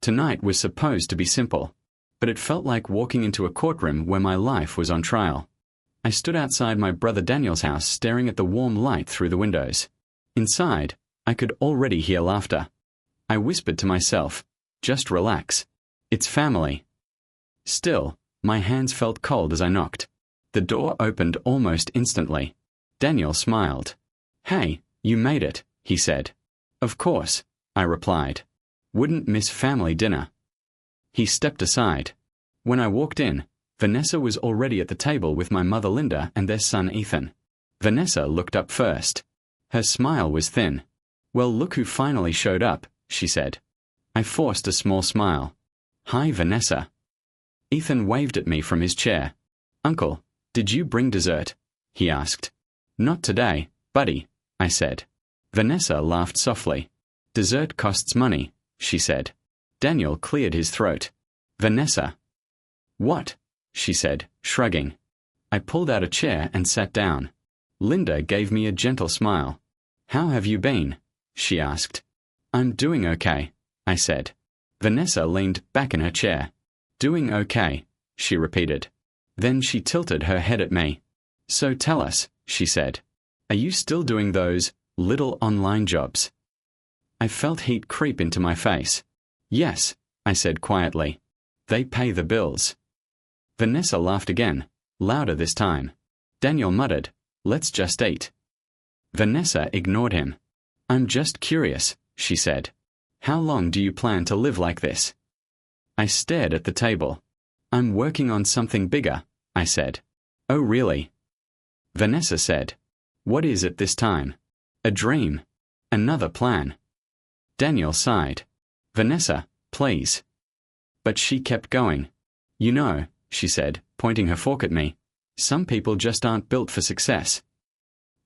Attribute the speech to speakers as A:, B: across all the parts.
A: Tonight was supposed to be simple, but it felt like walking into a courtroom where my life was on trial. I stood outside my brother Daniel's house staring at the warm light through the windows. Inside, I could already hear laughter. I whispered to myself, "Just relax. It's family." Still, my hands felt cold as I knocked. The door opened almost instantly. Daniel smiled. "Hey, you made it," he said. "Of course," I replied. "Wouldn't miss family dinner." He stepped aside. When I walked in, Vanessa was already at the table with my mother Linda and their son Ethan. Vanessa looked up first. Her smile was thin. "Well, look who finally showed up," she said. I forced a small smile. "Hi, Vanessa." Ethan waved at me from his chair. "Uncle, did you bring dessert?" he asked. "Not today, buddy," I said. Vanessa laughed softly. "Dessert costs money," she said. Daniel cleared his throat. "Vanessa." "What?" she said, shrugging. I pulled out a chair and sat down. Linda gave me a gentle smile. "How have you been?" she asked. "I'm doing okay," I said. Vanessa leaned back in her chair. "Doing okay," she repeated. Then she tilted her head at me. "So tell us," she said. "Are you still doing those little online jobs?" I felt heat creep into my face. "Yes," I said quietly. "They pay the bills." Vanessa laughed again, louder this time. Daniel muttered, "Let's just eat." Vanessa ignored him. "I'm just curious," she said. "How long do you plan to live like this?" I stared at the table. "I'm working on something bigger," I said. "Oh, really?" Vanessa said, "What is it this time?" "A dream. Another plan." Daniel sighed. "Vanessa, please." But she kept going. "You know," she said, pointing her fork at me, "some people just aren't built for success."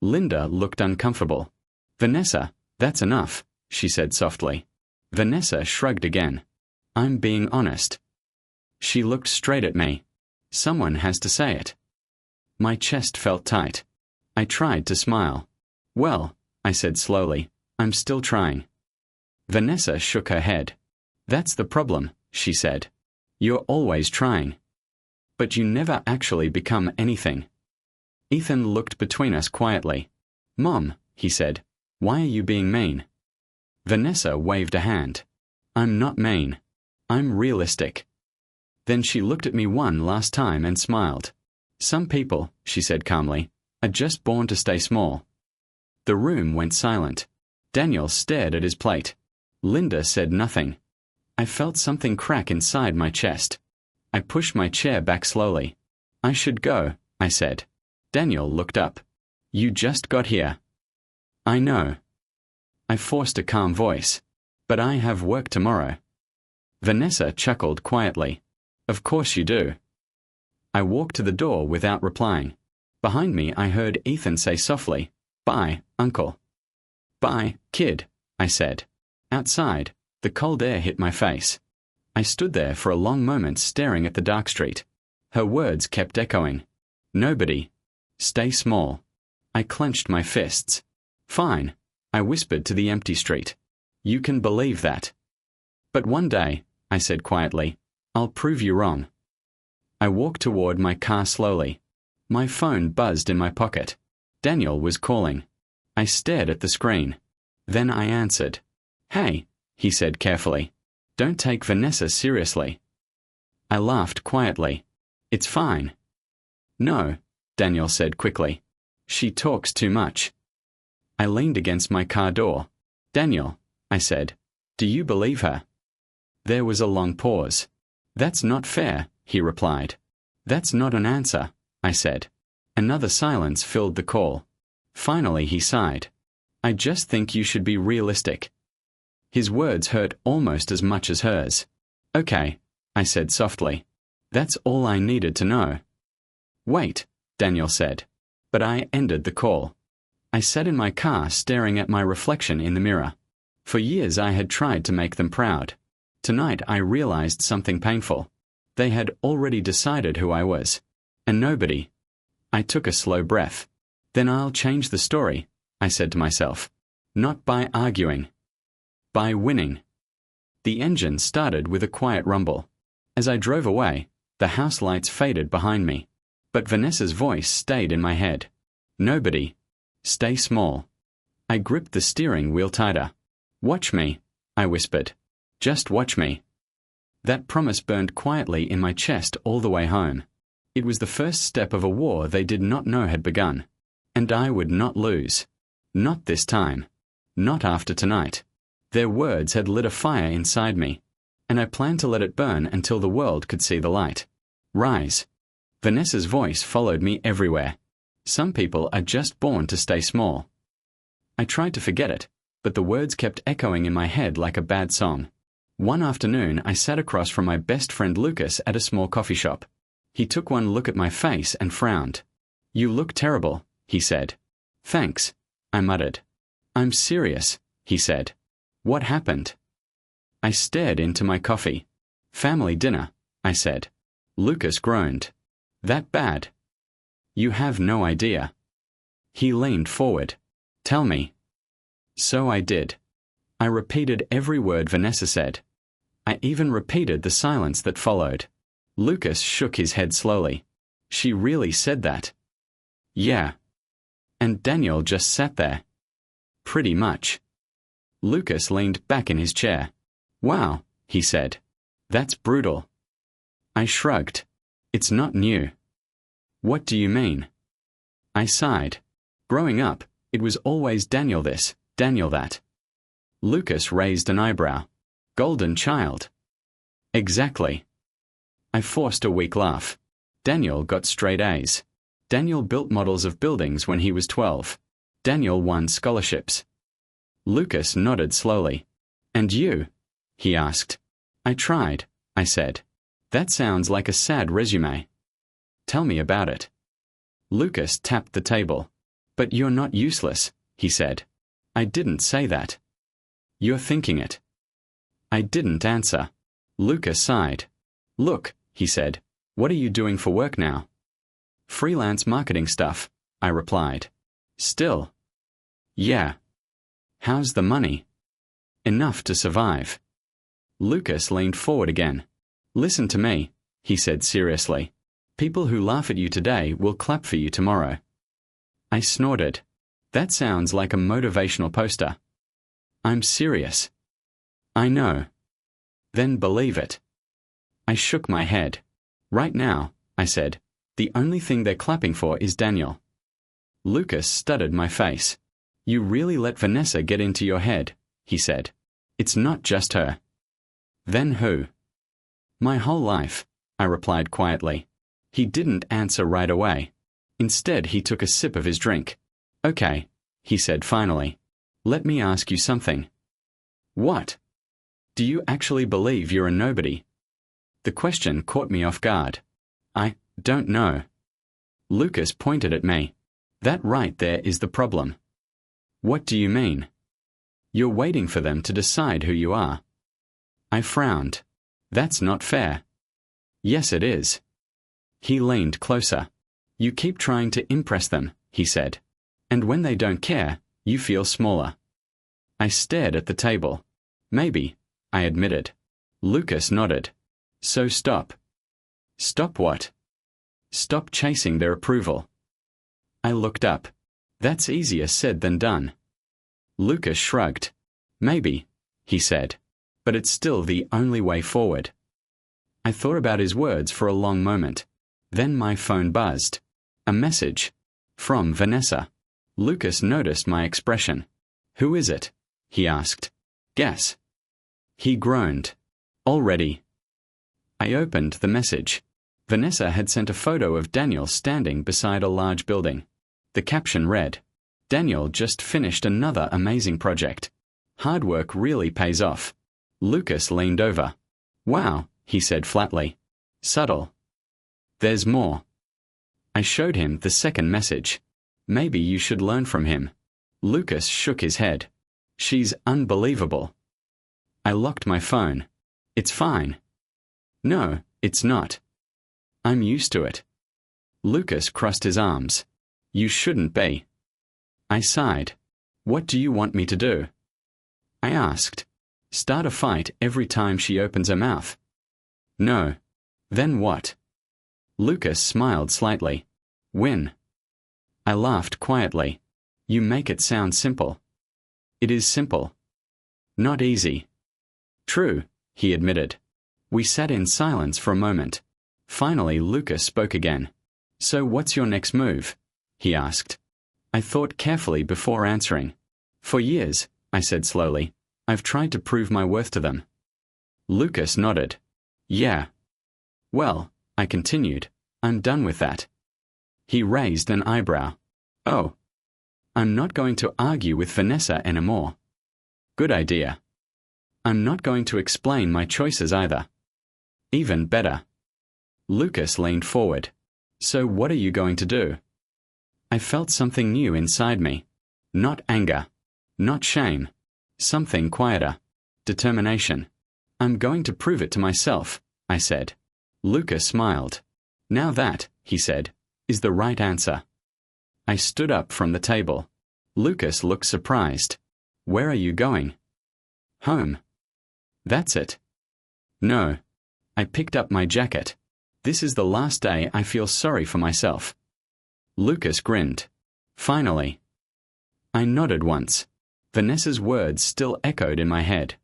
A: Linda looked uncomfortable. "Vanessa, that's enough," she said softly. Vanessa shrugged again. "I'm being honest." She looked straight at me. "Someone has to say it." My chest felt tight. I tried to smile. "Well," I said slowly, "I'm still trying." Vanessa shook her head. "That's the problem," she said. "You're always trying. But you never actually become anything." Ethan looked between us quietly. "Mom," he said, "why are you being mean?" Vanessa waved a hand. "I'm not mean. I'm realistic." Then she looked at me one last time and smiled. "Some people," she said calmly, "are just born to stay small." The room went silent. Daniel stared at his plate. Linda said nothing. I felt something crack inside my chest. I pushed my chair back slowly. "I should go," I said. Daniel looked up. "You just got here." "I know." I forced a calm voice. "But I have work tomorrow." Vanessa chuckled quietly. "Of course you do." I walked to the door without replying. Behind me I heard Ethan say softly, "Bye, Uncle." "Bye, kid," I said. Outside, the cold air hit my face. I stood there for a long moment staring at the dark street. Her words kept echoing. "Nobody. Stay small." I clenched my fists. "Fine," I whispered to the empty street. "You can believe that." "But one day," I said quietly, "I'll prove you wrong." I walked toward my car slowly. My phone buzzed in my pocket. Daniel was calling. I stared at the screen. Then I answered. "Hey," he said carefully. "Don't take Vanessa seriously." I laughed quietly. "It's fine." "No," Daniel said quickly. "She talks too much." I leaned against my car door. "Daniel," I said, "do you believe her?" There was a long pause. "That's not fair," he replied. "That's not an answer," I said. Another silence filled the call. Finally he sighed. "I just think you should be realistic." His words hurt almost as much as hers. "Okay," I said softly. "That's all I needed to know." "Wait," Daniel said. But I ended the call. I sat in my car staring at my reflection in the mirror. For years I had tried to make them proud. Tonight I realized something painful. They had already decided who I was. And nobody. I took a slow breath. "Then I'll change the story," I said to myself. "Not by arguing. By winning." The engine started with a quiet rumble. As I drove away, the house lights faded behind me. But Vanessa's voice stayed in my head. Nobody. Stay small. I gripped the steering wheel tighter. Watch me, I whispered. Just watch me. That promise burned quietly in my chest all the way home. It was the first step of a war they did not know had begun. And I would not lose. Not this time. Not after tonight. Their words had lit a fire inside me, and I planned to let it burn until the world could see the light. Rise. Vanessa's voice followed me everywhere. Some people are just born to stay small. I tried to forget it, but the words kept echoing in my head like a bad song. One afternoon, I sat across from my best friend Lucas at a small coffee shop. He took one look at my face and frowned. You look terrible, he said. Thanks, I muttered. I'm serious, he said. What happened? I stared into my coffee. Family dinner, I said. Lucas groaned. That bad? You have no idea. He leaned forward. Tell me. So I did. I repeated every word Vanessa said. I even repeated the silence that followed. Lucas shook his head slowly. She really said that? Yeah. And Daniel just sat there. Pretty much. Lucas leaned back in his chair. Wow, he said. That's brutal. I shrugged. It's not new. What do you mean? I sighed. Growing up, it was always Daniel this, Daniel that. Lucas raised an eyebrow. Golden child. Exactly. I forced a weak laugh. Daniel got straight A's. Daniel built models of buildings when he was 12. Daniel won scholarships. Lucas nodded slowly. And you? He asked. I tried, I said. That sounds like a sad resume. Tell me about it. Lucas tapped the table. But you're not useless, he said. I didn't say that. You're thinking it. I didn't answer. Lucas sighed. Look, he said. What are you doing for work now? Freelance marketing stuff, I replied. Still? Yeah. How's the money? Enough to survive. Lucas leaned forward again. Listen to me, he said seriously. People who laugh at you today will clap for you tomorrow. I snorted. That sounds like a motivational poster. I'm serious. I know. Then believe it. I shook my head. Right now, I said, the only thing they're clapping for is Daniel. Lucas studied my face. You really let Vanessa get into your head, he said. It's not just her. Then who? My whole life, I replied quietly. He didn't answer right away. Instead, he took a sip of his drink. Okay, he said finally. Let me ask you something. What? Do you actually believe you're a nobody? The question caught me off guard. I don't know. Lucas pointed at me. That right there is the problem. What do you mean? You're waiting for them to decide who you are. I frowned. That's not fair. Yes, it is. He leaned closer. You keep trying to impress them, he said. And when they don't care, you feel smaller. I stared at the table. Maybe, I admitted. Lucas nodded. So stop. Stop what? Stop chasing their approval. I looked up. That's easier said than done. Lucas shrugged. Maybe, he said. But it's still the only way forward. I thought about his words for a long moment. Then my phone buzzed. A message. From Vanessa. Lucas noticed my expression. Who is it? He asked. Guess. He groaned. Already. I opened the message. Vanessa had sent a photo of Daniel standing beside a large building. The caption read, Daniel just finished another amazing project. Hard work really pays off. Lucas leaned over. Wow, he said flatly. Subtle. There's more. I showed him the second message. Maybe you should learn from him. Lucas shook his head. She's unbelievable. I locked my phone. It's fine. No, it's not. I'm used to it. Lucas crossed his arms. You shouldn't be. I sighed. What do you want me to do? I asked. Start a fight every time she opens her mouth? No. Then what? Lucas smiled slightly. Win. I laughed quietly. You make it sound simple. It is simple. Not easy. True, he admitted. We sat in silence for a moment. Finally, Lucas spoke again. So what's your next move? He asked. I thought carefully before answering. For years, I said slowly, I've tried to prove my worth to them. Lucas nodded. Yeah. Well, I continued, I'm done with that. He raised an eyebrow. Oh. I'm not going to argue with Vanessa anymore. Good idea. I'm not going to explain my choices either. Even better. Lucas leaned forward. So what are you going to do? I felt something new inside me. Not anger. Not shame. Something quieter. Determination. I'm going to prove it to myself, I said. Lucas smiled. Now that, he said, is the right answer. I stood up from the table. Lucas looked surprised. Where are you going? Home. That's it. No. I picked up my jacket. This is the last day I feel sorry for myself. Lucas grinned. Finally. I nodded once. Vanessa's words still echoed in my head.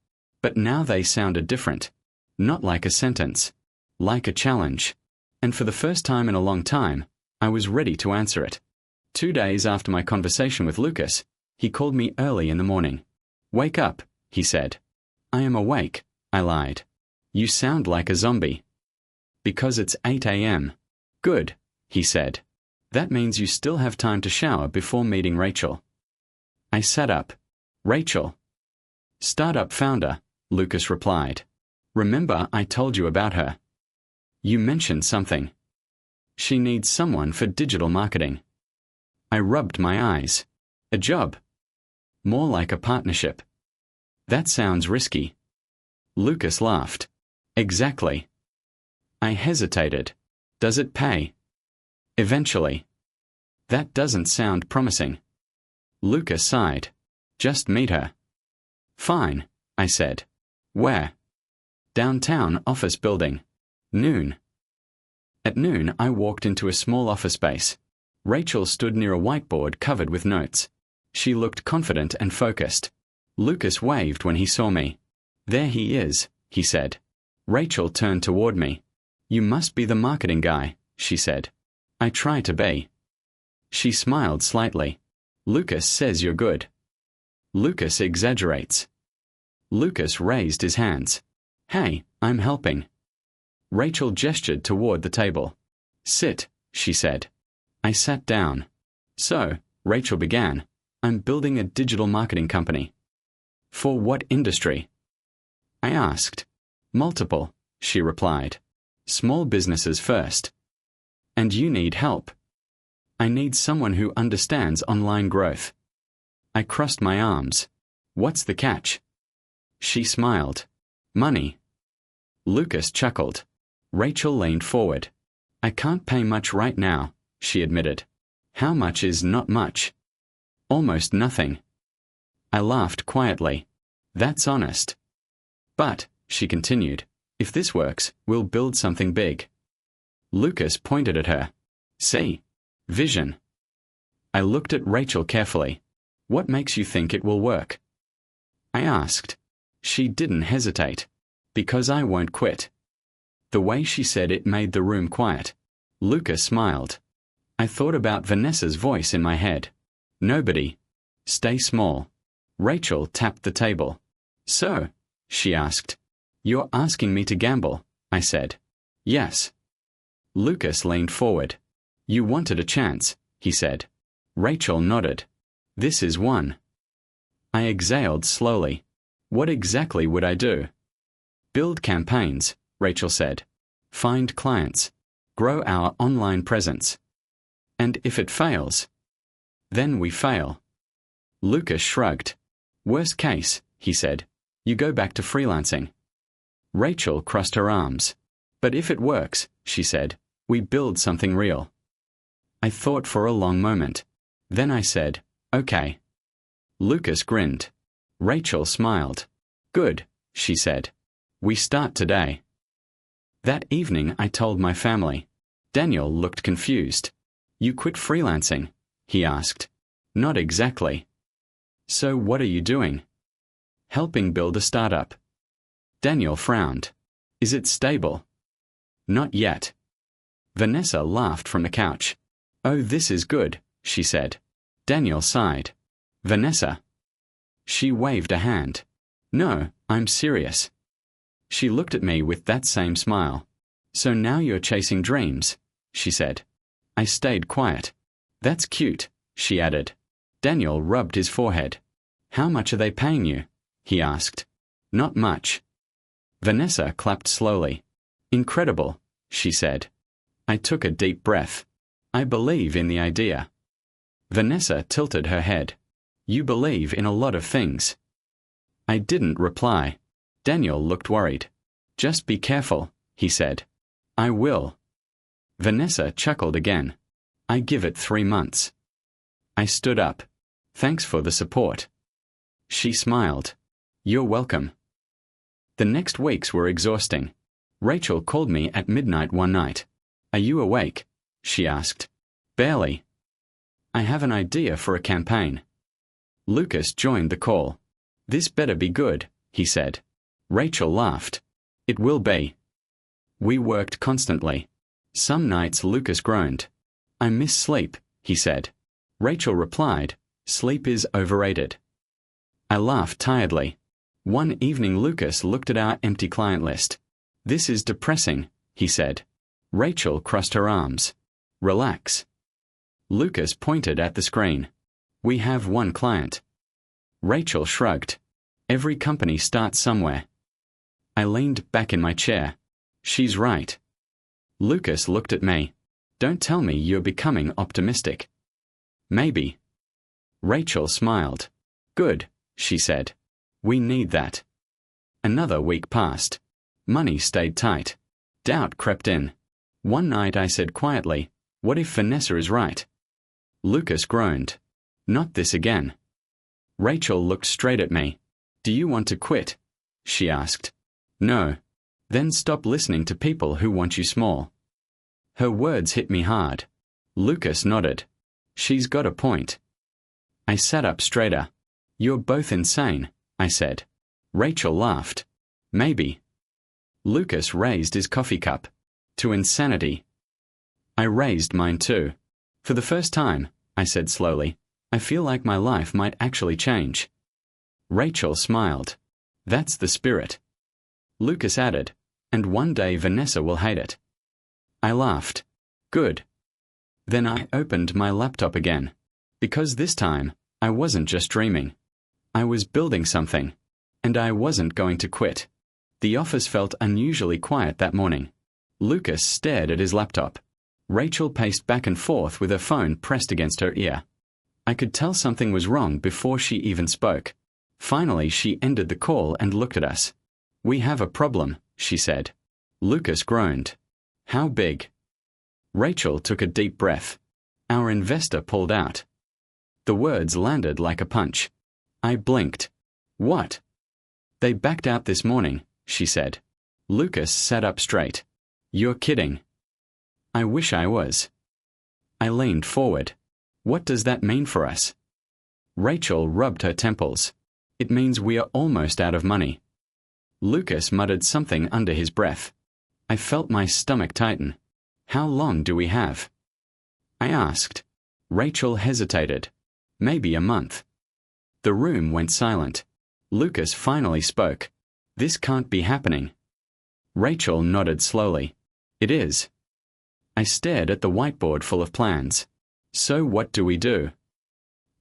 A: But now they sounded different. Not like a sentence. Like a challenge. And for the first time in a long time, I was ready to answer it. 2 days after my conversation with Lucas, he called me early in the morning. Wake up, he said. I am awake, I lied. You sound like a zombie. Because it's 8 a.m. Good, he said. That means you still have time to shower before meeting Rachel. I sat up. Rachel. Startup founder, Lucas replied. Remember I told you about her. You mentioned something. She needs someone for digital marketing. I rubbed my eyes. A job. More like a partnership. That sounds risky. Lucas laughed. Exactly. I hesitated. Does it pay? Eventually. That doesn't sound promising. Lucas sighed. Just meet her. Fine, I said. Where? Downtown office building. Noon. At noon, I walked into a small office space. Rachel stood near a whiteboard covered with notes. She looked confident and focused. Lucas waved when he saw me. There he is, he said. Rachel turned toward me. You must be the marketing guy, she said. I try to be. She smiled slightly. Lucas says you're good. Lucas exaggerates. Lucas raised his hands. Hey, I'm helping. Rachel gestured toward the table. Sit, she said. I sat down. So, Rachel began, I'm building a digital marketing company. For what industry? I asked. Multiple, she replied. Small businesses first. And you need help. I need someone who understands online growth. I crossed my arms. What's the catch? She smiled. Money. Lucas chuckled. Rachel leaned forward. I can't pay much right now, she admitted. How much is not much? Almost nothing. I laughed quietly. That's honest. But, she continued, if this works, we'll build something big. Lucas pointed at her. See? Vision. I looked at Rachel carefully. What makes you think it will work? I asked. She didn't hesitate. Because I won't quit. The way she said it made the room quiet. Lucas smiled. I thought about Vanessa's voice in my head. Nobody. Stay small. Rachel tapped the table. So, she asked. You're asking me to gamble, I said. Yes. Lucas leaned forward. You wanted a chance, he said. Rachel nodded. This is one. I exhaled slowly. What exactly would I do? Build campaigns, Rachel said. Find clients. Grow our online presence. And if it fails? Then we fail. Lucas shrugged. Worst case, he said. You go back to freelancing. Rachel crossed her arms. But if it works, she said, we build something real. I thought for a long moment. Then I said, okay. Lucas grinned. Rachel smiled. Good, she said. We start today. That evening I told my family. Daniel looked confused. You quit freelancing? He asked. Not exactly. So what are you doing? Helping build a startup. Daniel frowned. Is it stable? Not yet. Vanessa laughed from the couch. Oh, this is good, she said. Daniel sighed. Vanessa. She waved a hand. No, I'm serious. She looked at me with that same smile. So now you're chasing dreams, she said. I stayed quiet. That's cute, she added. Daniel rubbed his forehead. How much are they paying you? He asked. Not much. Vanessa clapped slowly. Incredible, she said. I took a deep breath. I believe in the idea. Vanessa tilted her head. You believe in a lot of things. I didn't reply. Daniel looked worried. Just be careful, he said. I will. Vanessa chuckled again. I give it 3 months. I stood up. Thanks for the support. She smiled. You're welcome. The next weeks were exhausting. Rachel called me at midnight one night. Are you awake? She asked. Barely. I have an idea for a campaign. Lucas joined the call. This better be good, he said. Rachel laughed. It will be. We worked constantly. Some nights Lucas groaned. I miss sleep, he said. Rachel replied, sleep is overrated. I laughed tiredly. One evening Lucas looked at our empty client list. This is depressing, he said. Rachel crossed her arms. Relax. Lucas pointed at the screen. We have one client. Rachel shrugged. Every company starts somewhere. I leaned back in my chair. She's right. Lucas looked at me. Don't tell me you're becoming optimistic. Maybe. Rachel smiled. Good, she said. We need that. Another week passed. Money stayed tight. Doubt crept in. One night I said quietly, what if Vanessa is right? Lucas groaned. Not this again. Rachel looked straight at me. Do you want to quit? She asked. No. Then stop listening to people who want you small. Her words hit me hard. Lucas nodded. She's got a point. I sat up straighter. You're both insane, I said. Rachel laughed. Maybe. Lucas raised his coffee cup. To insanity. I raised mine too. For the first time, I said slowly, I feel like my life might actually change. Rachel smiled. That's the spirit. Lucas added, and one day Vanessa will hate it. I laughed. Good. Then I opened my laptop again. Because this time, I wasn't just dreaming. I was building something. And I wasn't going to quit. The office felt unusually quiet that morning. Lucas stared at his laptop. Rachel paced back and forth with her phone pressed against her ear. I could tell something was wrong before she even spoke. Finally, she ended the call and looked at us. We have a problem, she said. Lucas groaned. How big? Rachel took a deep breath. Our investor pulled out. The words landed like a punch. I blinked. What? They backed out this morning, she said. Lucas sat up straight. You're kidding. I wish I was. I leaned forward. What does that mean for us? Rachel rubbed her temples. It means we are almost out of money. Lucas muttered something under his breath. I felt my stomach tighten. How long do we have? I asked. Rachel hesitated. Maybe a month. The room went silent. Lucas finally spoke. This can't be happening. Rachel nodded slowly. It is. I stared at the whiteboard full of plans. So what do we do?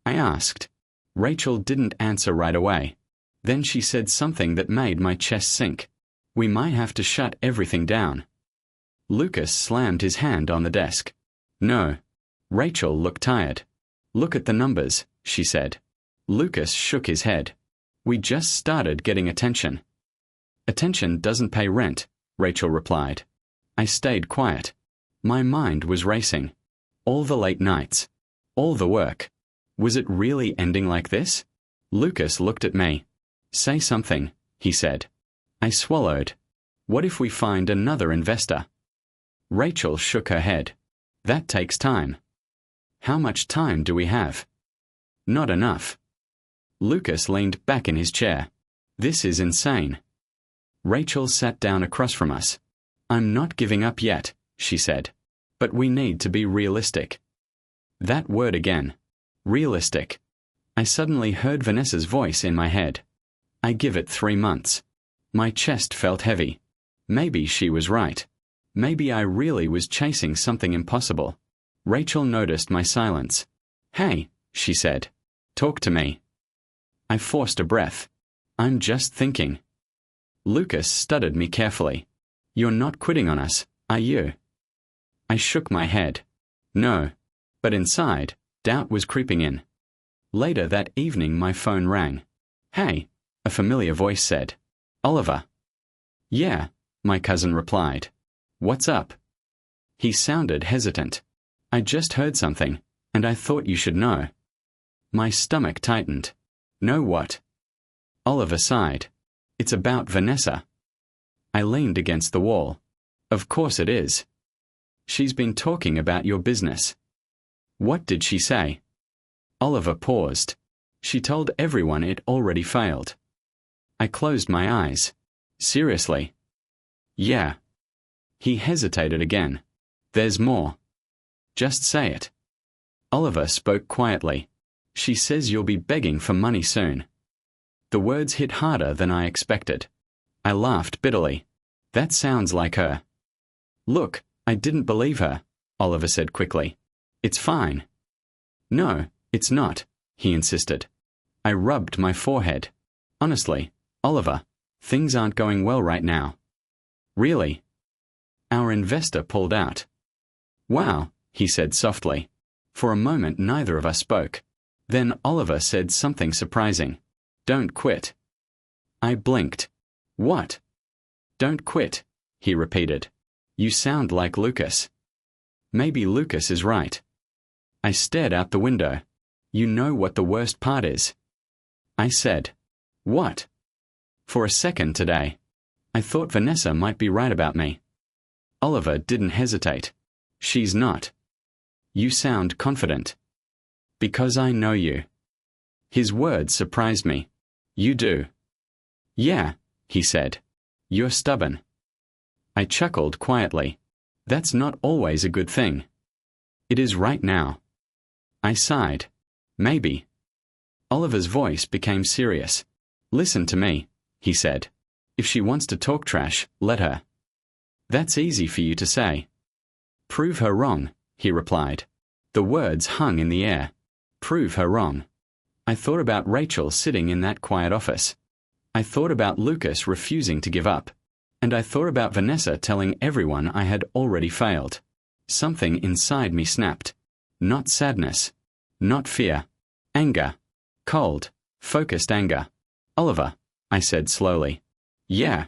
A: I asked. Rachel didn't answer right away. Then she said something that made my chest sink. We might have to shut everything down. Lucas slammed his hand on the desk. No. Rachel looked tired. Look at the numbers, she said. Lucas shook his head. We just started getting attention. Attention doesn't pay rent, Rachel replied. I stayed quiet. My mind was racing. All the late nights. All the work. Was it really ending like this? Lucas looked at me. Say something, he said. I swallowed. What if we find another investor? Rachel shook her head. That takes time. How much time do we have? Not enough. Lucas leaned back in his chair. This is insane. Rachel sat down across from us. I'm not giving up yet, she said. But we need to be realistic. That word again. Realistic. I suddenly heard Vanessa's voice in my head. I give it 3 months. My chest felt heavy. Maybe she was right. Maybe I really was chasing something impossible. Rachel noticed my silence. Hey, she said. Talk to me. I forced a breath. I'm just thinking. Lucas studied me carefully. You're not quitting on us, are you? I shook my head. No. But inside, doubt was creeping in. Later that evening my phone rang. Hey, a familiar voice said. Oliver. Yeah, my cousin replied. What's up? He sounded hesitant. I just heard something, and I thought you should know. My stomach tightened. Know what? Oliver sighed. It's about Vanessa. I leaned against the wall. Of course it is. She's been talking about your business. What did she say? Oliver paused. She told everyone it already failed. I closed my eyes. Seriously? Yeah. He hesitated again. There's more. Just say it. Oliver spoke quietly. She says you'll be begging for money soon. The words hit harder than I expected. I laughed bitterly. That sounds like her. Look, I didn't believe her, Oliver said quickly. It's fine. No, it's not, he insisted. I rubbed my forehead. Honestly, Oliver, things aren't going well right now. Really? Our investor pulled out. Wow, he said softly. For a moment neither of us spoke. Then Oliver said something surprising. Don't quit. I blinked. What? Don't quit, he repeated. You sound like Lucas. Maybe Lucas is right. I stared out the window. You know what the worst part is? I said. What? For a second today, I thought Vanessa might be right about me. Oliver didn't hesitate. She's not. You sound confident. Because I know you. His words surprised me. You do. Yeah, he said. You're stubborn. I chuckled quietly. That's not always a good thing. It is right now. I sighed. Maybe. Oliver's voice became serious. Listen to me, he said. If she wants to talk trash, let her. That's easy for you to say. Prove her wrong, he replied. The words hung in the air. Prove her wrong. I thought about Rachel sitting in that quiet office. I thought about Lucas refusing to give up. And I thought about Vanessa telling everyone I had already failed. Something inside me snapped. Not sadness. Not fear. Anger. Cold, focused anger. Oliver, I said slowly. Yeah.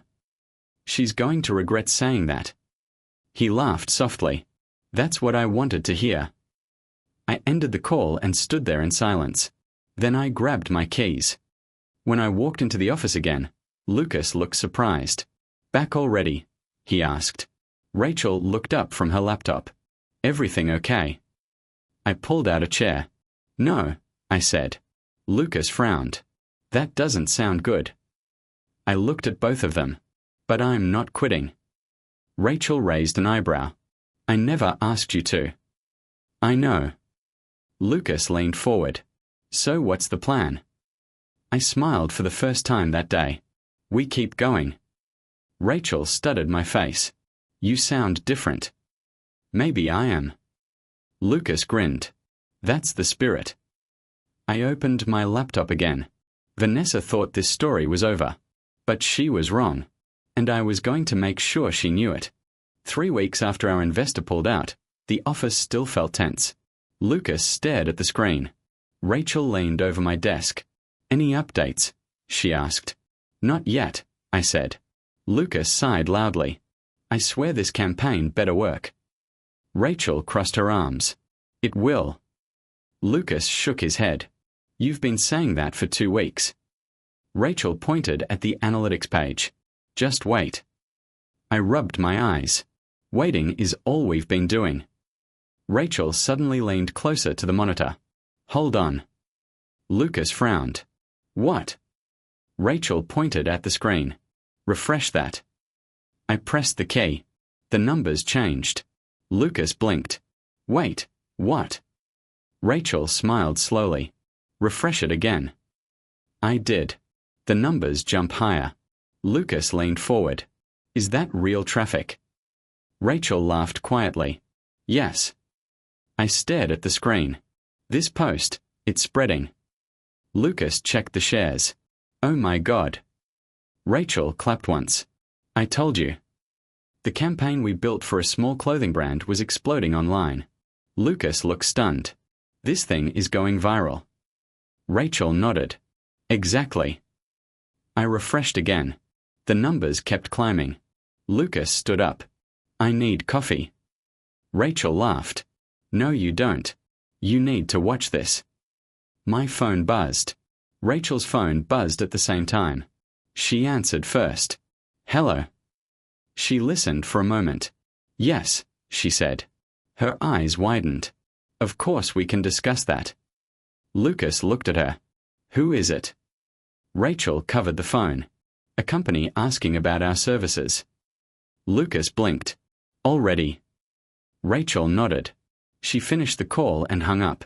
A: She's going to regret saying that. He laughed softly. That's what I wanted to hear. I ended the call and stood there in silence. Then I grabbed my keys. When I walked into the office again, Lucas looked surprised. Back already? He asked. Rachel looked up from her laptop. Everything okay? I pulled out a chair. No, I said. Lucas frowned. That doesn't sound good. I looked at both of them. But I'm not quitting. Rachel raised an eyebrow. I never asked you to. I know. Lucas leaned forward. So what's the plan? I smiled for the first time that day. We keep going. Rachel studied my face. You sound different. Maybe I am. Lucas grinned. That's the spirit. I opened my laptop again. Vanessa thought this story was over. But she was wrong. And I was going to make sure she knew it. 3 weeks after our investor pulled out, the office still felt tense. Lucas stared at the screen. Rachel leaned over my desk. Any updates? She asked. Not yet, I said. Lucas sighed loudly. I swear this campaign better work. Rachel crossed her arms. It will. Lucas shook his head. You've been saying that for 2 weeks. Rachel pointed at the analytics page. Just wait. I rubbed my eyes. Waiting is all we've been doing. Rachel suddenly leaned closer to the monitor. Hold on. Lucas frowned. What? Rachel pointed at the screen. Refresh that. I pressed the key. The numbers changed. Lucas blinked. Wait, what? Rachel smiled slowly. Refresh it again. I did. The numbers jump higher. Lucas leaned forward. Is that real traffic? Rachel laughed quietly. Yes. I stared at the screen. This post, it's spreading. Lucas checked the shares. Oh my God. Rachel clapped once. I told you. The campaign we built for a small clothing brand was exploding online. Lucas looked stunned. This thing is going viral. Rachel nodded. Exactly. I refreshed again. The numbers kept climbing. Lucas stood up. I need coffee. Rachel laughed. No, you don't. You need to watch this. My phone buzzed. Rachel's phone buzzed at the same time. She answered first. Hello. She listened for a moment. Yes, she said. Her eyes widened. Of course we can discuss that. Lucas looked at her. Who is it? Rachel covered the phone. A company asking about our services. Lucas blinked. Already. Rachel nodded. She finished the call and hung up.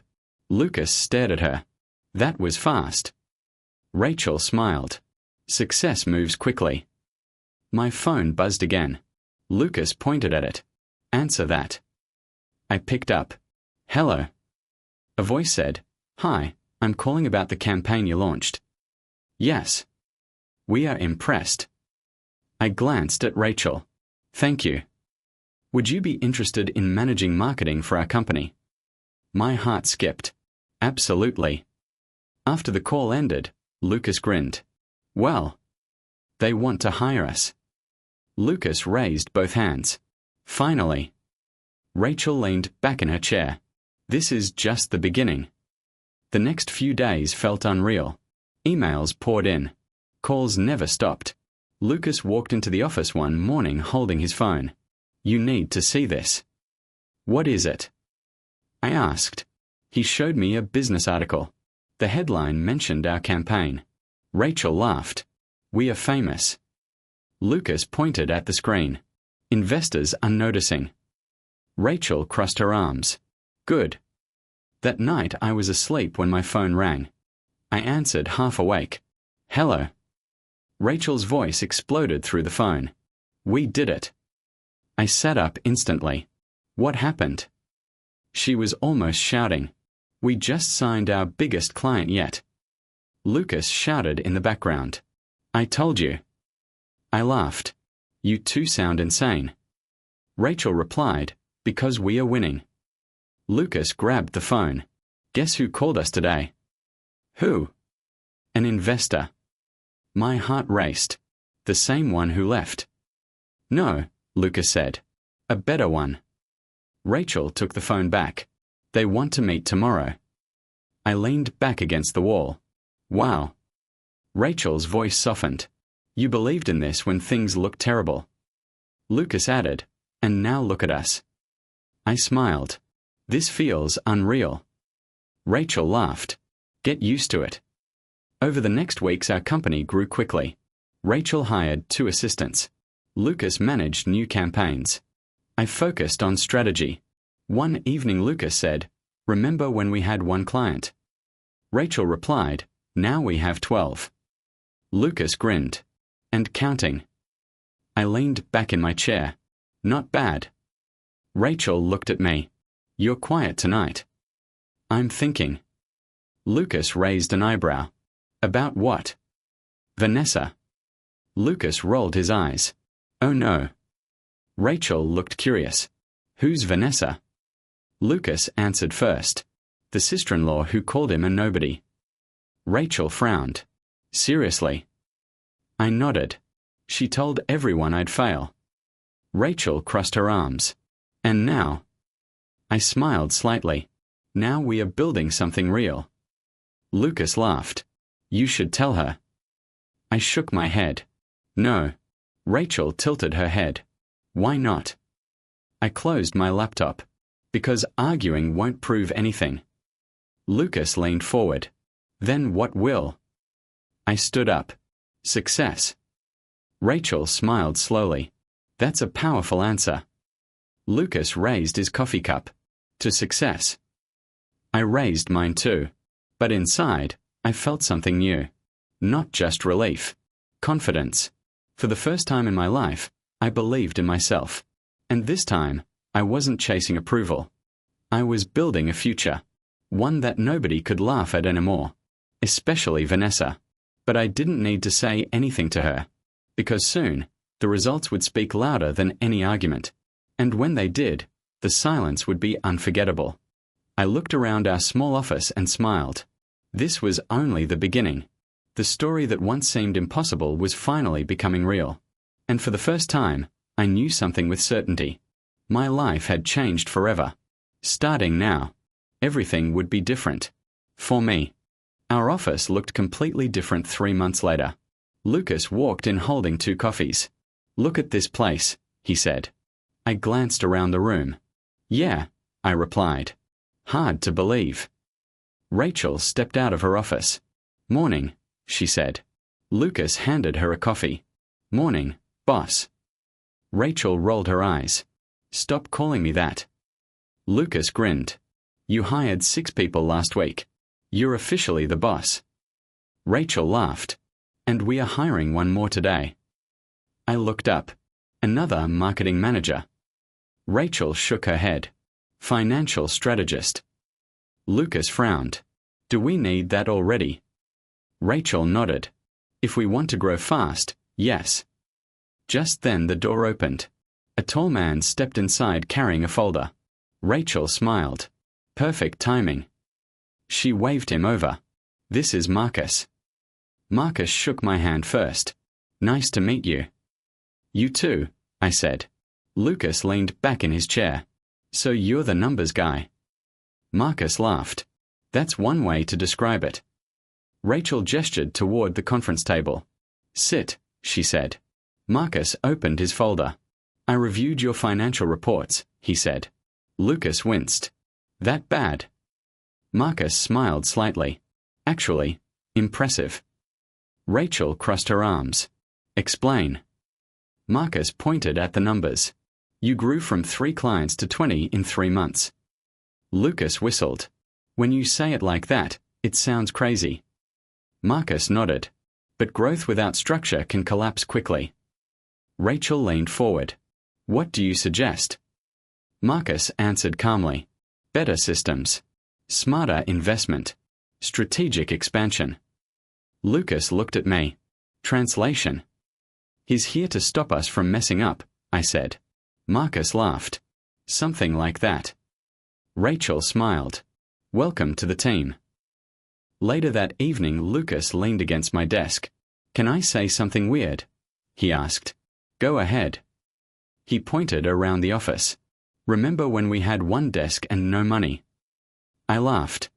A: Lucas stared at her. That was fast. Rachel smiled. Success moves quickly. My phone buzzed again. Lucas pointed at it. Answer that. I picked up. Hello. A voice said, Hi, I'm calling about the campaign you launched. Yes. We are impressed. I glanced at Rachel. Thank you. Would you be interested in managing marketing for our company? My heart skipped. Absolutely. After the call ended, Lucas grinned. Well, they want to hire us. Lucas raised both hands. Finally. Rachel leaned back in her chair. This is just the beginning. The next few days felt unreal. Emails poured in. Calls never stopped. Lucas walked into the office one morning holding his phone. You need to see this. What is it? I asked. He showed me a business article. The headline mentioned our campaign. Rachel laughed. We are famous. Lucas pointed at the screen. Investors are noticing. Rachel crossed her arms. Good. That night I was asleep when my phone rang. I answered half awake. Hello. Rachel's voice exploded through the phone. We did it. I sat up instantly. What happened? She was almost shouting. We just signed our biggest client yet. Lucas shouted in the background. I told you. I laughed. You two sound insane. Rachel replied, because we are winning. Lucas grabbed the phone. Guess who called us today? Who? An investor. My heart raced. The same one who left. No, Lucas said. A better one. Rachel took the phone back. They want to meet tomorrow. I leaned back against the wall. Wow. Rachel's voice softened. You believed in this when things looked terrible. Lucas added, and now look at us. I smiled. This feels unreal. Rachel laughed. Get used to it. Over the next weeks our company grew quickly. Rachel hired 2 assistants. Lucas managed new campaigns. I focused on strategy. One evening Lucas said, Remember when we had 1 client? Rachel replied, Now we have 12. Lucas grinned. And counting. I leaned back in my chair. Not bad. Rachel looked at me. You're quiet tonight. I'm thinking. Lucas raised an eyebrow. About what? Vanessa. Lucas rolled his eyes. Oh no. Rachel looked curious. Who's Vanessa? Lucas answered first. The sister-in-law who called him a nobody. Rachel frowned. Seriously? I nodded. She told everyone I'd fail. Rachel crossed her arms. And now? I smiled slightly. Now we are building something real. Lucas laughed. You should tell her. I shook my head. No. Rachel tilted her head. Why not? I closed my laptop. Because arguing won't prove anything. Lucas leaned forward. Then what will? I stood up. Success. Rachel smiled slowly. That's a powerful answer. Lucas raised his coffee cup. To success. I raised mine too. But inside, I felt something new. Not just relief. Confidence. For the first time in my life, I believed in myself. And this time, I wasn't chasing approval. I was building a future. One that nobody could laugh at anymore. Especially Vanessa. But I didn't need to say anything to her. Because soon, the results would speak louder than any argument. And when they did, the silence would be unforgettable. I looked around our small office and smiled. This was only the beginning. The story that once seemed impossible was finally becoming real. And for the first time, I knew something with certainty. My life had changed forever. Starting now, everything would be different. For me. Our office looked completely different 3 months later. Lucas walked in holding 2 coffees. Look at this place, he said. I glanced around the room. Yeah, I replied. Hard to believe. Rachel stepped out of her office. Morning, she said. Lucas handed her a coffee. Morning, boss. Rachel rolled her eyes. Stop calling me that. Lucas grinned. You hired 6 people last week. You're officially the boss. Rachel laughed. And we are hiring 1 more today. I looked up. Another marketing manager. Rachel shook her head. Financial strategist. Lucas frowned. Do we need that already? Rachel nodded. If we want to grow fast, yes. Just then the door opened. A tall man stepped inside carrying a folder. Rachel smiled. Perfect timing. She waved him over. This is Marcus. Marcus shook my hand first. Nice to meet you. You too, I said. Lucas leaned back in his chair. So you're the numbers guy. Marcus laughed. That's one way to describe it. Rachel gestured toward the conference table. Sit, she said. Marcus opened his folder. I reviewed your financial reports, he said. Lucas winced. That bad? Marcus smiled slightly. Actually, impressive. Rachel crossed her arms. Explain. Marcus pointed at the numbers. You grew from 3 clients to 20 in 3 months. Lucas whistled. When you say it like that, it sounds crazy. Marcus nodded. But growth without structure can collapse quickly. Rachel leaned forward. What do you suggest? Marcus answered calmly. Better systems. Smarter investment. Strategic expansion. Lucas looked at me. Translation. He's here to stop us from messing up, I said. Marcus laughed. Something like that. Rachel smiled. Welcome to the team. Later that evening, Lucas leaned against my desk. Can I say something weird? He asked. Go ahead. He pointed around the office. Remember when we had 1 desk and no money? I laughed.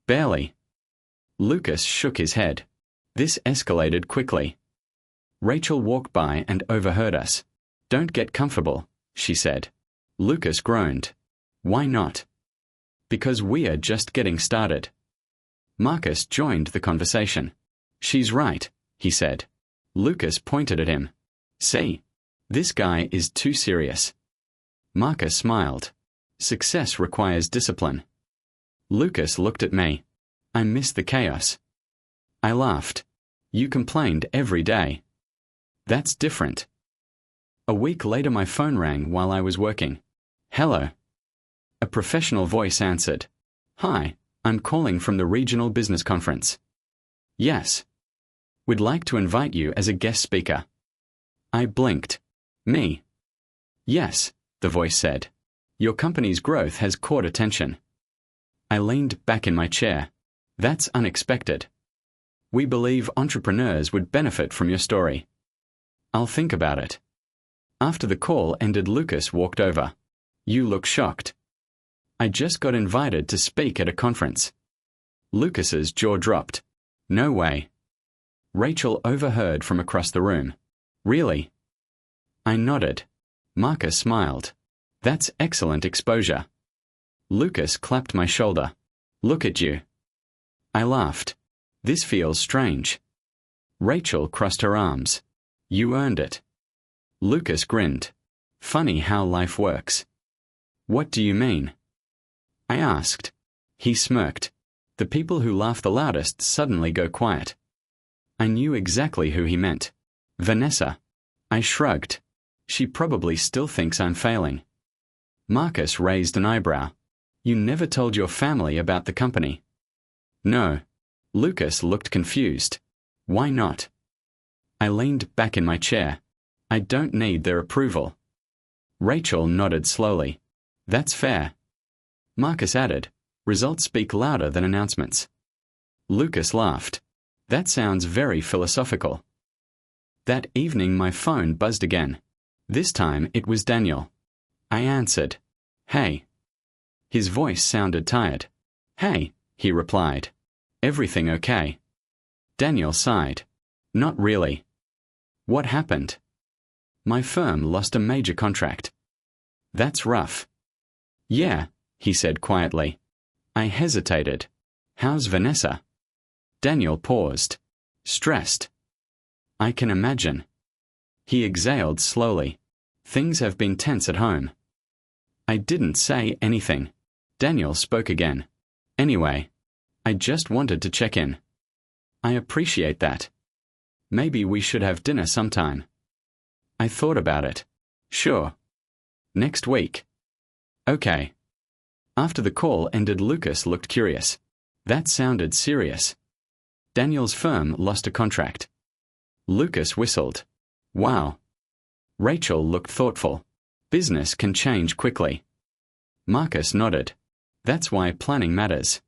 A: Barely. Lucas shook his head. This escalated quickly. Rachel walked by and overheard us. Don't get comfortable, she said. Lucas groaned. Why not? Because we are just getting started. Marcus joined the conversation. She's right, he said. Lucas pointed at him. See? This guy is too serious. Marcus smiled. Success requires discipline. Lucas looked at me. I miss the chaos. I laughed. You complained every day. That's different. A week later my phone rang while I was working. Hello. A professional voice answered. Hi, I'm calling from the Regional Business Conference. Yes. We'd like to invite you as a guest speaker. I blinked. Me? Yes, the voice said. Your company's growth has caught attention. I leaned back in my chair. That's unexpected. We believe entrepreneurs would benefit from your story. I'll think about it. After the call ended, Lucas walked over. You look shocked. I just got invited to speak at a conference. Lucas's jaw dropped. No way. Rachel overheard from across the room. Really? I nodded. Marcus smiled. That's excellent exposure. Lucas clapped my shoulder. Look at you. I laughed. This feels strange. Rachel crossed her arms. You earned it. Lucas grinned. Funny how life works. What do you mean? I asked. He smirked. The people who laugh the loudest suddenly go quiet. I knew exactly who he meant. Vanessa. I shrugged. She probably still thinks I'm failing. Marcus raised an eyebrow. You never told your family about the company. No. Lucas looked confused. Why not? I leaned back in my chair. I don't need their approval. Rachel nodded slowly. That's fair. Marcus added, results speak louder than announcements. Lucas laughed. That sounds very philosophical. That evening my phone buzzed again. This time it was Daniel. I answered. Hey. His voice sounded tired. Hey, he replied. Everything okay? Daniel sighed. Not really. What happened? My firm lost a major contract. That's rough. Yeah, he said quietly. I hesitated. How's Vanessa? Daniel paused. Stressed. I can imagine. He exhaled slowly. Things have been tense at home. I didn't say anything. Daniel spoke again. Anyway, I just wanted to check in. I appreciate that. Maybe we should have dinner sometime. I thought about it. Sure. Next week. Okay. After the call ended, Lucas looked curious. That sounded serious. Daniel's firm lost a contract. Lucas whistled. Wow. Rachel looked thoughtful. Business can change quickly. Marcus nodded. That's why planning matters.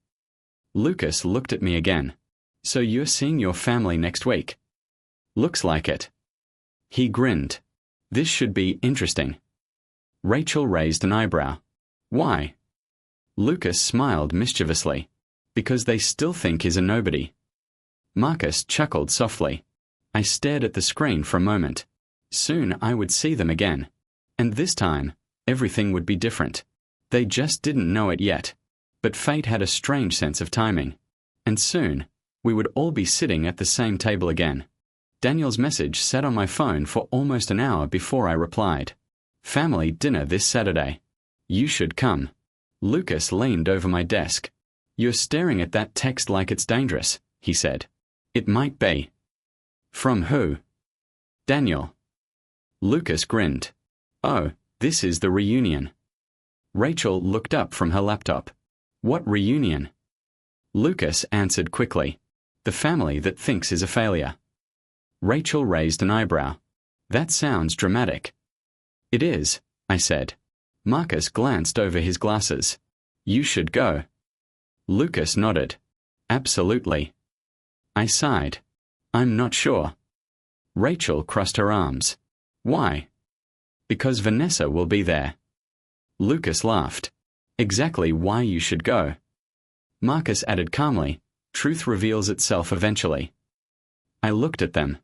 A: Lucas looked at me again. So you're seeing your family next week? Looks like it. He grinned. This should be interesting. Rachel raised an eyebrow. Why? Lucas smiled mischievously. Because they still think he's a nobody. Marcus chuckled softly. I stared at the screen for a moment. Soon I would see them again. And this time, everything would be different. They just didn't know it yet. But fate had a strange sense of timing. And soon, we would all be sitting at the same table again. Daniel's message sat on my phone for almost an hour before I replied. Family dinner this Saturday. You should come. Lucas leaned over my desk. You're staring at that text like it's dangerous, he said. It might be. From who? Daniel. Lucas grinned. Oh, this is the reunion. Rachel looked up from her laptop. What reunion? Lucas answered quickly. The family that thinks is a failure. Rachel raised an eyebrow. That sounds dramatic. It is, I said. Marcus glanced over his glasses. You should go. Lucas nodded. Absolutely. I sighed. I'm not sure. Rachel crossed her arms. Why? Because Vanessa will be there. Lucas laughed. Exactly why you should go. Marcus added calmly, truth reveals itself eventually. I looked at them.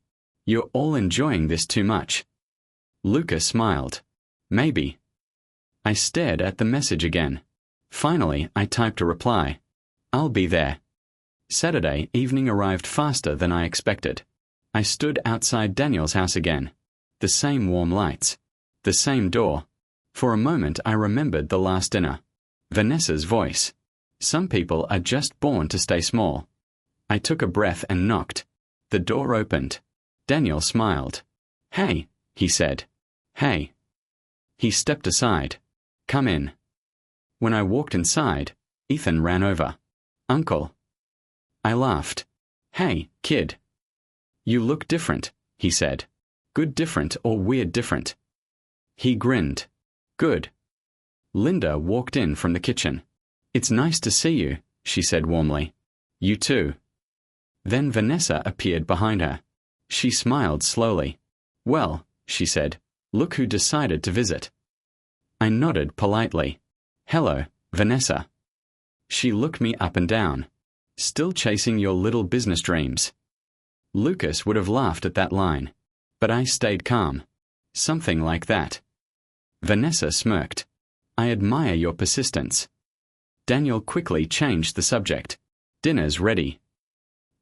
A: You're all enjoying this too much. Lucas smiled. Maybe. I stared at the message again. Finally, I typed a reply. I'll be there. Saturday evening arrived faster than I expected. I stood outside Daniel's house again. The same warm lights. The same door. For a moment I remembered the last dinner. Vanessa's voice. Some people are just born to stay small. I took a breath and knocked. The door opened. Daniel smiled. Hey, he said. Hey. He stepped aside. Come in. When I walked inside, Ethan ran over. Uncle. I laughed. Hey, kid. You look different, he said. Good different or weird different? He grinned. Good. Linda walked in from the kitchen. It's nice to see you, she said warmly. You too. Then Vanessa appeared behind her. She smiled slowly. Well, she said, look who decided to visit. I nodded politely. Hello, Vanessa. She looked me up and down. Still chasing your little business dreams? Lucas would have laughed at that line. But I stayed calm. Something like that. Vanessa smirked. I admire your persistence. Daniel quickly changed the subject. Dinner's ready.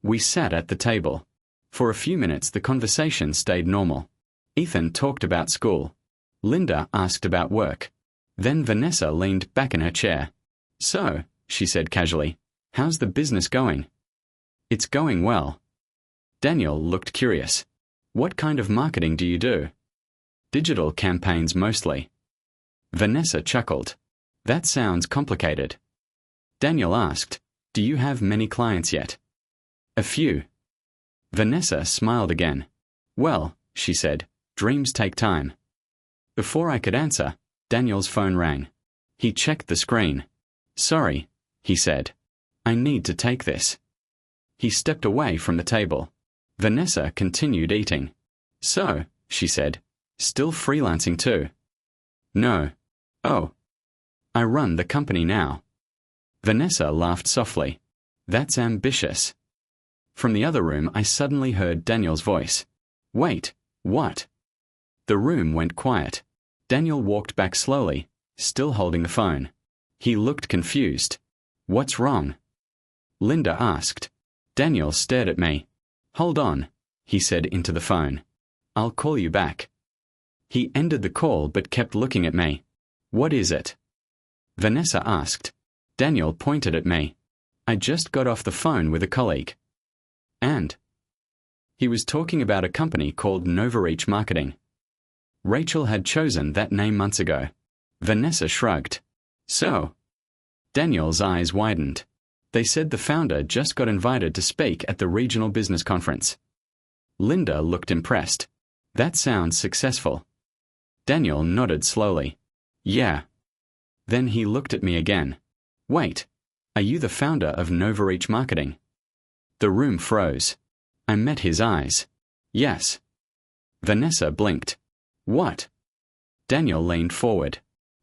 A: We sat at the table. For a few minutes the conversation stayed normal. Ethan talked about school. Linda asked about work. Then Vanessa leaned back in her chair. So, she said casually, how's the business going? It's going well. Daniel looked curious. What kind of marketing do you do? Digital campaigns mostly. Vanessa chuckled. That sounds complicated. Daniel asked, do you have many clients yet? A few. Vanessa smiled again. Well, she said, dreams take time. Before I could answer, Daniel's phone rang. He checked the screen. Sorry, he said. I need to take this. He stepped away from the table. Vanessa continued eating. So, she said, still freelancing too? No. Oh. I run the company now. Vanessa laughed softly. That's ambitious. From the other room I suddenly heard Daniel's voice. Wait, what? The room went quiet. Daniel walked back slowly, still holding the phone. He looked confused. What's wrong? Linda asked. Daniel stared at me. Hold on, he said into the phone. I'll call you back. He ended the call but kept looking at me. What is it? Vanessa asked. Daniel pointed at me. I just got off the phone with a colleague. And? He was talking about a company called Novareach Marketing. Rachel had chosen that name months ago. Vanessa shrugged. So? Daniel's eyes widened. They said the founder just got invited to speak at the regional business conference. Linda looked impressed. That sounds successful. Daniel nodded slowly. Yeah. Then he looked at me again. Wait, are you the founder of Novareach Marketing? The room froze. I met his eyes. Yes. Vanessa blinked. What? Daniel leaned forward.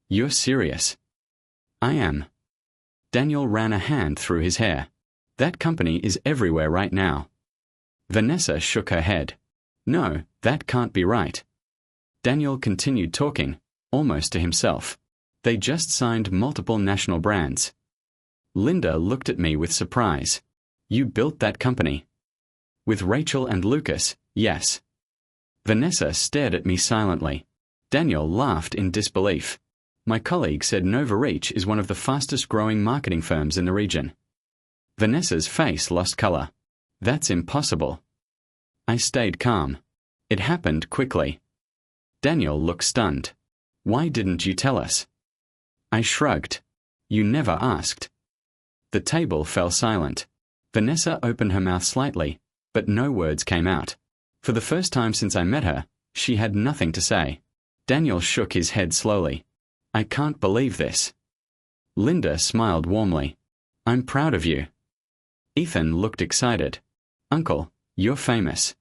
A: You're serious? I am. Daniel ran a hand through his hair. That company is everywhere right now. Vanessa shook her head. No, that can't be right. Daniel continued talking, almost to himself. They just signed multiple national brands. Linda looked at me with surprise. You built that company? With Rachel and Lucas, yes. Vanessa stared at me silently. Daniel laughed in disbelief. My colleague said Novareach is one of the fastest growing marketing firms in the region. Vanessa's face lost color. That's impossible. I stayed calm. It happened quickly. Daniel looked stunned. Why didn't you tell us? I shrugged. You never asked. The table fell silent. Vanessa opened her mouth slightly, but no words came out. For the first time since I met her, she had nothing to say. Daniel shook his head slowly. I can't believe this. Linda smiled warmly. I'm proud of you. Ethan looked excited. Uncle, you're famous.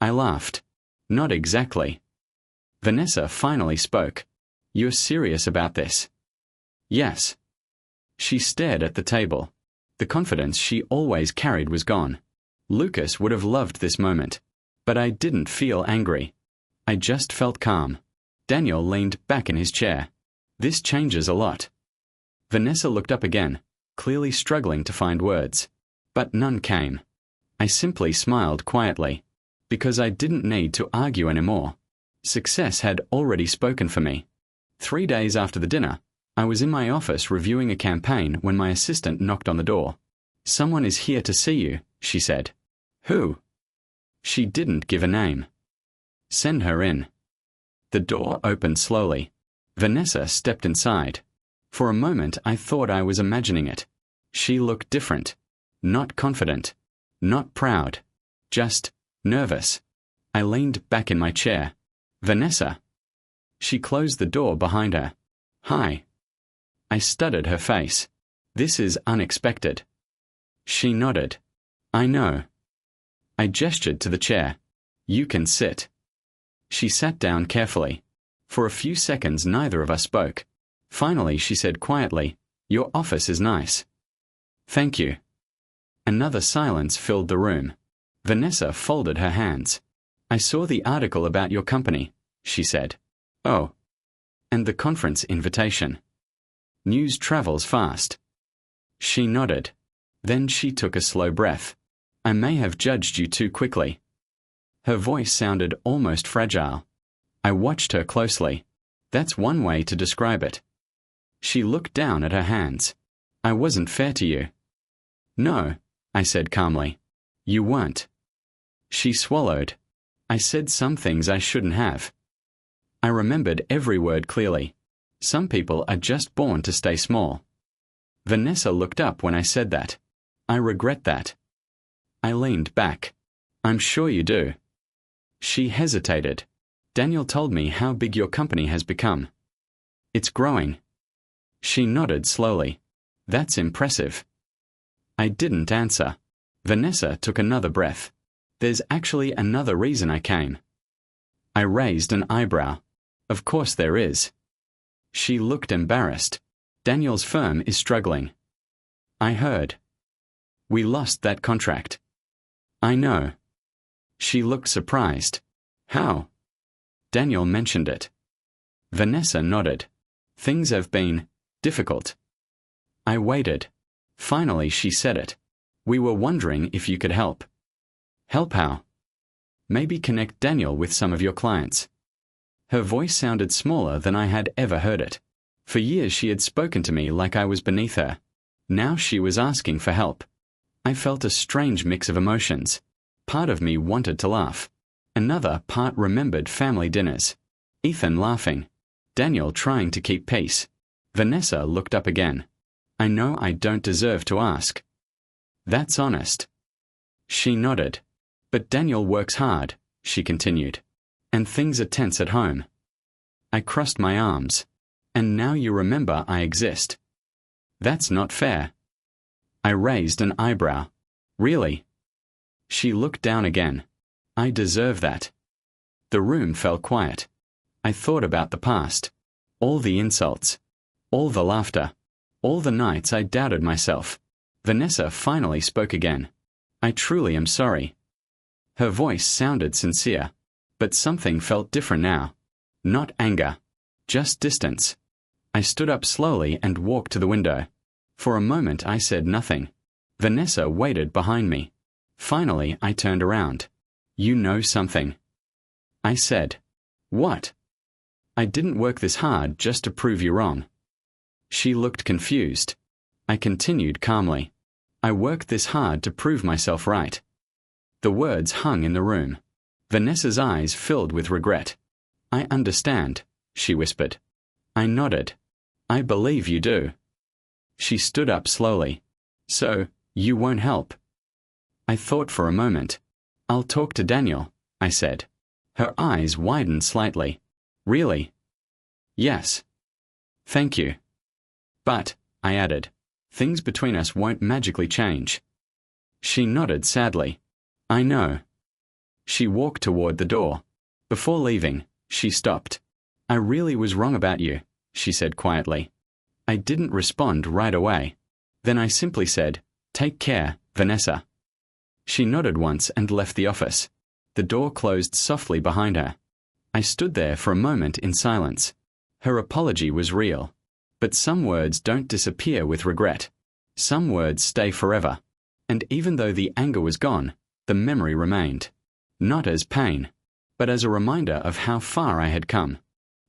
A: I laughed. Not exactly. Vanessa finally spoke. You're serious about this? Yes. She stared at the table. The confidence she always carried was gone. Lucas would have loved this moment. But I didn't feel angry. I just felt calm. Daniel leaned back in his chair. This changes a lot. Vanessa looked up again, clearly struggling to find words. But none came. I simply smiled quietly. Because I didn't need to argue anymore. Success had already spoken for me. 3 days after the dinner, I was in my office reviewing a campaign when my assistant knocked on the door. Someone is here to see you, she said. Who? She didn't give a name. Send her in. The door opened slowly. Vanessa stepped inside. For a moment I thought I was imagining it. She looked different. Not confident. Not proud. Just nervous. I leaned back in my chair. Vanessa. She closed the door behind her. Hi. I studied her face. This is unexpected. She nodded. I know. I gestured to the chair. You can sit. She sat down carefully. For a few seconds neither of us spoke. Finally she said quietly, Your office is nice. Thank you. Another silence filled the room. Vanessa folded her hands. I saw the article about your company, she said. Oh. And the conference invitation. News travels fast. She nodded. Then she took a slow breath. I may have judged you too quickly. Her voice sounded almost fragile. I watched her closely. That's one way to describe it. She looked down at her hands. I wasn't fair to you. No, I said calmly. You weren't. She swallowed. I said some things I shouldn't have. I remembered every word clearly. Some people are just born to stay small. Vanessa looked up when I said that. I regret that. I leaned back. I'm sure you do. She hesitated. Daniel told me how big your company has become. It's growing. She nodded slowly. That's impressive. I didn't answer. Vanessa took another breath. There's actually another reason I came. I raised an eyebrow. Of course there is. She looked embarrassed. Daniel's firm is struggling. I heard. We lost that contract. I know. She looked surprised. How? Daniel mentioned it. Vanessa nodded. Things have been difficult. I waited. Finally she said it. We were wondering if you could help. Help how? Maybe connect Daniel with some of your clients. Her voice sounded smaller than I had ever heard it. For years she had spoken to me like I was beneath her. Now she was asking for help. I felt a strange mix of emotions. Part of me wanted to laugh. Another part remembered family dinners. Ethan laughing. Daniel trying to keep peace. Vanessa looked up again. I know I don't deserve to ask. That's honest. She nodded. But Daniel works hard, she continued. And things are tense at home. I crossed my arms. And now you remember I exist. That's not fair. I raised an eyebrow. Really? She looked down again. I deserve that. The room fell quiet. I thought about the past. All the insults. All the laughter. All the nights I doubted myself. Vanessa finally spoke again. I truly am sorry. Her voice sounded sincere. But something felt different now. Not anger. Just distance. I stood up slowly and walked to the window. For a moment I said nothing. Vanessa waited behind me. Finally I turned around. You know something. I said. What? I didn't work this hard just to prove you wrong. She looked confused. I continued calmly. I worked this hard to prove myself right. The words hung in the room. Vanessa's eyes filled with regret. I understand, she whispered. I nodded. I believe you do. She stood up slowly. So, you won't help? I thought for a moment. I'll talk to Daniel, I said. Her eyes widened slightly. Really? Yes. Thank you. But, I added, things between us won't magically change. She nodded sadly. I know. She walked toward the door. Before leaving, she stopped. I really was wrong about you, she said quietly. I didn't respond right away. Then I simply said, Take care, Vanessa. She nodded once and left the office. The door closed softly behind her. I stood there for a moment in silence. Her apology was real. But some words don't disappear with regret. Some words stay forever. And even though the anger was gone, the memory remained. Not as pain, but as a reminder of how far I had come.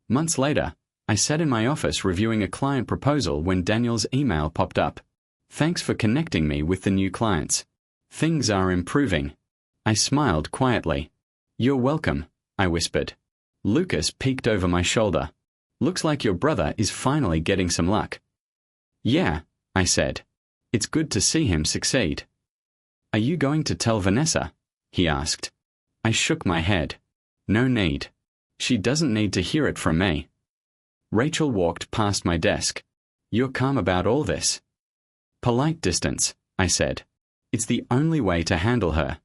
A: Months later, I sat in my office reviewing a client proposal when Daniel's email popped up. Thanks for connecting me with the new clients. Things are improving. I smiled quietly. You're welcome, I whispered. Lucas peeked over my shoulder. Looks like your brother is finally getting some luck. Yeah, I said. It's good to see him succeed. Are you going to tell Vanessa? He asked. I shook my head. No need. She doesn't need to hear it from me. Rachel walked past my desk. You're calm about all this. Polite distance, I said. It's the only way to handle her.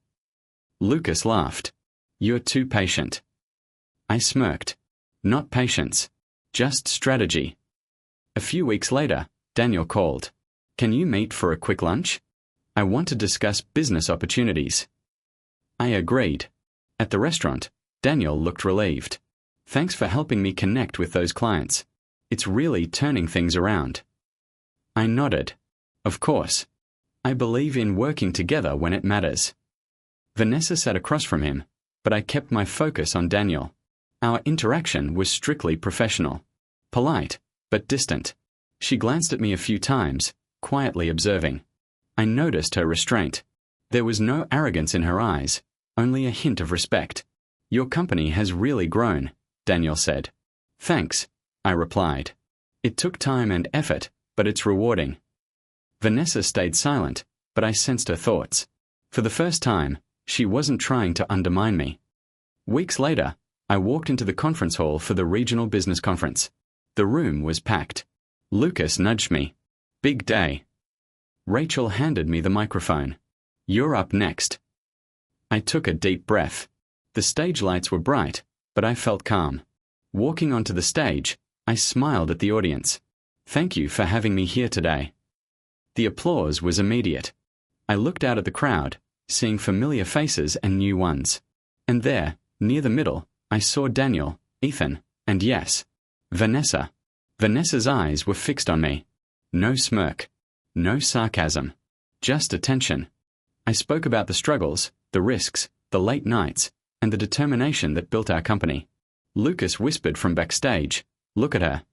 A: Lucas laughed. You're too patient. I smirked. Not patience. Just strategy. A few weeks later, Daniel called. Can you meet for a quick lunch? I want to discuss business opportunities. I agreed. At the restaurant, Daniel looked relieved. Thanks for helping me connect with those clients. It's really turning things around. I nodded. Of course. I believe in working together when it matters. Vanessa sat across from him, but I kept my focus on Daniel. Our interaction was strictly professional. Polite, but distant. She glanced at me a few times, quietly observing. I noticed her restraint. There was no arrogance in her eyes, only a hint of respect. Your company has really grown, Daniel said. Thanks, I replied. It took time and effort, but it's rewarding. Vanessa stayed silent, but I sensed her thoughts. For the first time, she wasn't trying to undermine me. Weeks later, I walked into the conference hall for the regional business conference. The room was packed. Lucas nudged me. Big day. Rachel handed me the microphone. You're up next. I took a deep breath. The stage lights were bright, but I felt calm. Walking onto the stage, I smiled at the audience. Thank you for having me here today. The applause was immediate. I looked out at the crowd, seeing familiar faces and new ones. And there, near the middle, I saw Daniel, Ethan, and yes, Vanessa. Vanessa's eyes were fixed on me. No smirk. No sarcasm. Just attention. I spoke about the struggles, the risks, the late nights, and the determination that built our company. Lucas whispered from backstage, "Look at her."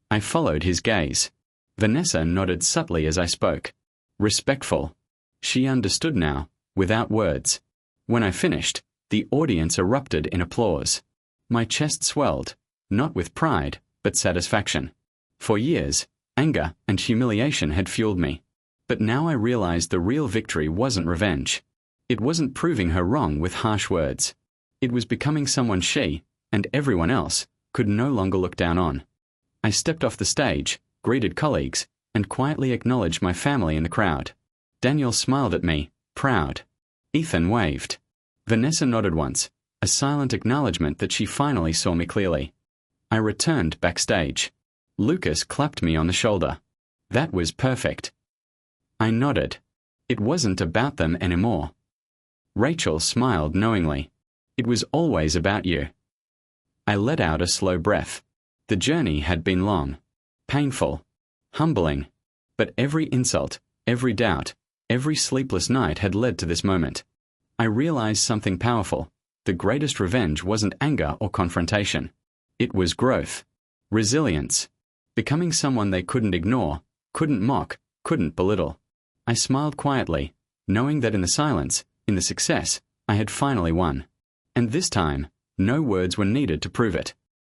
A: I followed his gaze. Vanessa nodded subtly as I spoke. Respectful. She understood now, without words. When I finished, the audience erupted in applause. My chest swelled, not with pride, but satisfaction. For years, anger and humiliation had fueled me. But now I realized the real victory wasn't revenge. It wasn't proving her wrong with harsh words. It was becoming someone she, and everyone else, could no longer look down on. I stepped off the stage, greeted colleagues, and quietly acknowledged my family in the crowd. Daniel smiled at me, proud. Ethan waved. Vanessa nodded once, a silent acknowledgement that she finally saw me clearly. I returned backstage. Lucas clapped me on the shoulder. That was perfect. I nodded. It wasn't about them anymore. Rachel smiled knowingly. It was always about you. I let out a slow breath. The journey had been long, painful, humbling, but every insult, every doubt, every sleepless night had led to this moment. I realized something powerful. The greatest revenge wasn't anger or confrontation. It was growth, resilience, becoming someone they couldn't ignore, couldn't mock, couldn't belittle. I smiled quietly, knowing that in the silence, in the success, I had finally won. And this time, no words were needed to prove it.